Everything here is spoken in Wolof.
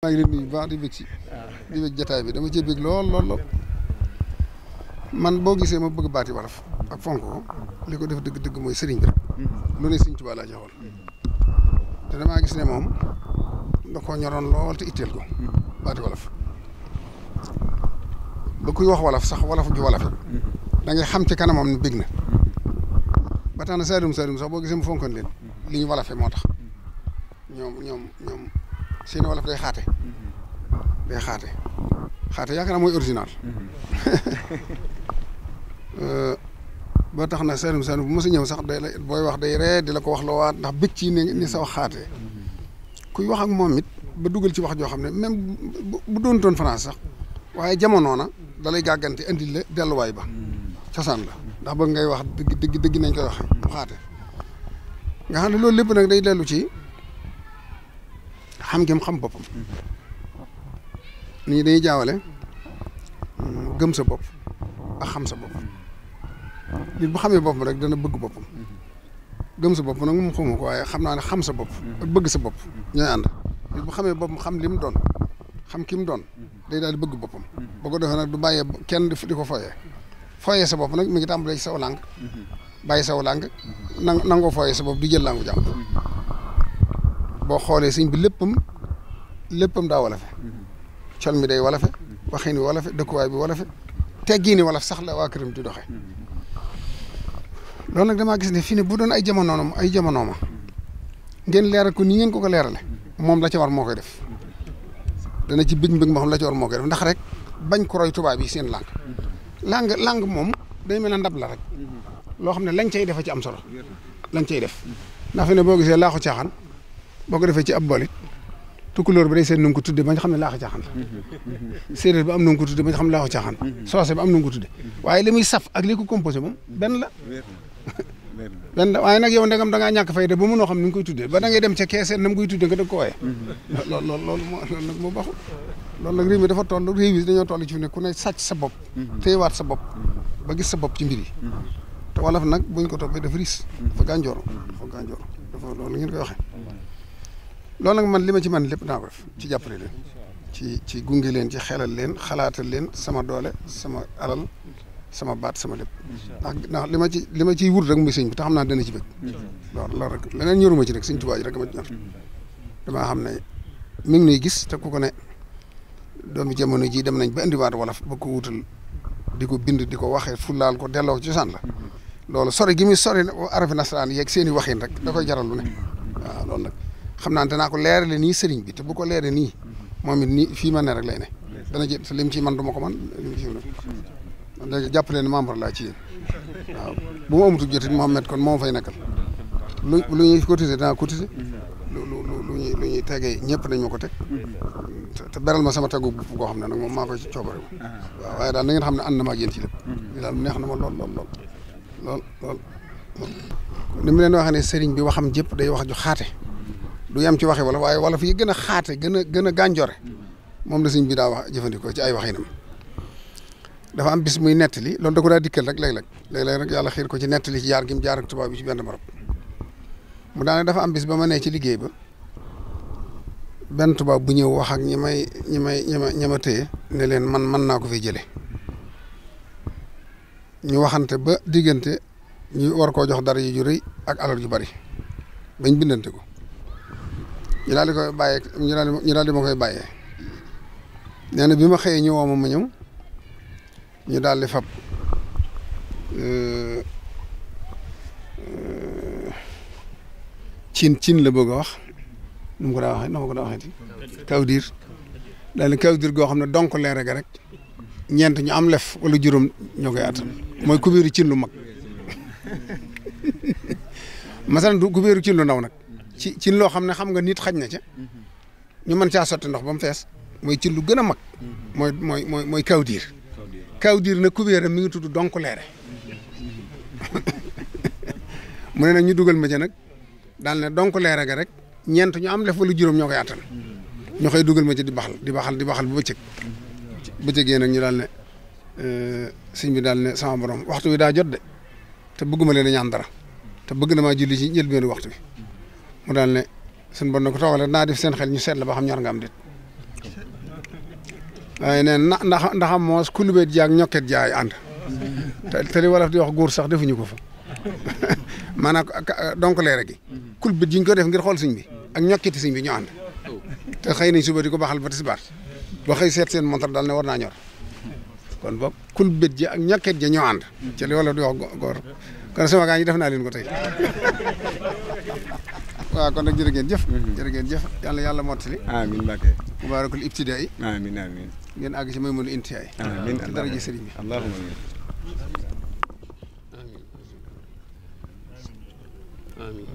maa ngi leen nuyu bu baax di bëgg ci di bëgg jotaay bi dama cee bëgg lool man boo gisee ma bëgg baati Wolof ak fonk ko li ko def dëgg mooy sëriñ bi rek lu ne Sëriñ Tuubaa laa joxoon te damaa gis ne moom da koo ñoroon lool te itteel ko baati Wolof ba kuy wax Wolof sax Wolof ju Wolof da ngay xam ci kanamam ne bëgg na ba tax na Saalum sax boo gisee mu fonkoon leen li ñu Wolofee moo tax ñoom seen Wolof day xaate yaakaar naa mooy original ba tax na Saalum bu mos a ñëw sax day la booy wax day ree di la ko wax loo waat ndax bëgg ci ni sa wax xaatee kuy wax ak moom it ba dugal ci wax joo xam ne même bu doon toon France sax waaye jamono na da lay gàggante indil la delluwaay ba cosaan la ndax bëgg ngay wax dëgg nañ koy waxee mu xaate nga xam ne loolu lépp nag day dellu ci xam ngeen xam boppam nii dañuy jaawale gëm sa bopp ak xam sa bopp nit bu xamee boppam rek dana bëgg boppam gëm sa bopp nag moom xamu ko waaye xam naa ne xam sa bopp ak bëgg sa bopp ñooy ànd nit bu xamee boppam xam li mu doon xam ki mu doon day daal di bëgg boppam boo ko defee nag du bàyyee kenn di ko fooyee sa bopp nag mi ngi tàmbalee ci saw làng bàyyi saw làng nangoo fooyee sa bopp di jël làngu jàmm boo xoolee sëñ bi léppam daa wolofe col mi day wolofe waxin wi wolofe dëkkuwaay bi wolofe teggiini wolof sax la waa këram di doxe loolu nag damaa gis ne fii ne bu doon ay jamonooma ngeen leeral ko ni ngeen ko leerale moom la ca war moo koy def dana ci bëgg moo xam la ca war moo koy def ndax rek bañ ko roy tubaab yi seen langue moom day mel ne ndab la rek loo xam ne lañ cay defa ci am solo lañ cay def ndax fi ne boo gisee laaxu caaxaan boo ko defee ci ab bolit tukulóor bi day seen nu ko tudde ba nga xam ne laaxu caaxaan séeréer bi am nu ko tudde ba nga xam ne laaxu caaxaan soose bi am nu ko tudde waaye li muy saf ak li ko composé moom benn la waaye nag yow ndegam da ngaa ñàkk fay de ba mënoo xam ni nga koy tuddee ba da ngay dem ca keeseen na mu koy tuddee nga dëgg ko wooye loolu nag moo baxul loolu nag réew mi dafa toll réew yi dañoo toll ci fi ne ku ne sàcc sa bopp téyewaat sa bopp ba gis sa bopp ci mbir yi te Wolof nag buñ ko toppee dafa riis dafa gànjoor dafa loolu ngeen koy waxee loolu nag man li ma ci man lépp naa ko def ci jàppale leen ci gunge leen ci xelal leen xalaatal leen sama doole sama alal sama baat sama lépp ndax li ma ciy wut rek muy sëñ bi te xam naa dana ci bëgg loolu rek leneen ñoruma ci rek sëñ Tuubaa ji rek ma ci ñor damaa xam ne mi ngi nuy gis te ku ko ne doomi jamono ji dem nañ ba indiwaat Wolof ba ko wutal di ko bind di ko waxee fulaal ko delloo ko ci cosaan la loolu sori gi muy sori arafi nasaraan yeeg seen i waxin rek da koy jaral lu ne waaw loolu nag xam naa danaa ko leerale nii sëriñ bi te bu ko leeree nii moom it nii fii ma ne rek lay ne dana jël te lim ci man du ma ko man lim ci léegi jàppale ne membre laa ci yéen waaw bu ma amatul jot it Mouhamed kon moo fay nekkal lu ñuy cotiser danaa cotiser lu ñuy tegee ñëpp nañ ma ko teg te beral ma sama tegu bopp goo xam ne nag moom maa koy ci coobare waaw waaye daal na ngeen xam ne ànd na ma ak yéen ci lépp li daal neex na ma lool ni mu leen waxee ne sëriñ bi waxam jëpp day wax ju xaate du yem ci waxe wala waaye wala fi gën a xaate gën a gànjore moom la sëriñ bi daa wax jëfandikoo ci ay waxinam dafa am bis muy nettali loolu da ko daa dikkal rek léeg-léeg rek yàlla xiir ko ci nettali ci jaar gi mu jaar ak tubaab bi ci benn barab mu daane dafa am bis ba ma ne ci liggéey ba benn tubaab bu ñëw wax ak ñi ma téye ne leen man mën naa ko fi jële ñu waxante ba diggante ñu war koo jox dara ju rëy ak alal ju bari bañ bindante ko ñu daal di koy bàyyee ñu daal di ma koy bàyyee nee na bi ma xëyee ñu woo ma ñëw ñu daal di fab cin la bëgg a wax nu mu ko daa waxee nu ma ko daa waxee kawdir daal di kawdir goo xam ne donc leere ga rek ñeent ñu am lef wala juróom ñoo koy attan mooy kubéeru cin lu mag masalan du kubéeru cin lu ndaw nag cin loo xam ne xam nga nit xaj na ca ñu mën caa sotti ndox ba mu fees mooy cin lu gën a mag mooy kawdir nag kubéeram mi ngi tudd donc leere mu ne nag ñu dugal ma ca nag daal ne donc leere ga rek ñeent ñu am lef wala juróom ñoo koy attan ñu xëy dugal ma ca di baxal bu bëccëgee nag ñu daal ne sëñ bi daal ne sama borom waxtu wi daa jot de te bëgguma leen a ñaan dara te bëgg na maa julli ci njëlbéenu waxtu bi mu daal ne suñu bon na ko toogale naa def seen xel ñu seet la ba xam ñor nga am déet waaye nee na ndaxam moos kulubét jaag ñokket jaay ànd te li wolof di wax góor sax defuñu ko fa maanaam donc leere gi kulubét ji ñu ko def ngir xool sëñ bi ak ñokketi sëñ bi ñu ànd te xëy nañ suba di ko baxal ba tisbaar ba xëy seet seen montar daal ne war naa ñor kon boog kulubét ji ak ñokket ja ñoo ànd ci li wolof di wax góor kon sama gaa ñi def naa leen ko tey waaw kon nag jërë ngeen jëf jërë ngeen jëf yàlla mottali amiin Mbacke mubaarakul ibtidaa yi amiin amiin ngeen àgg ci maymunul intihaa yi amiin ci daraja sëriñ bi allahumma amiin amiin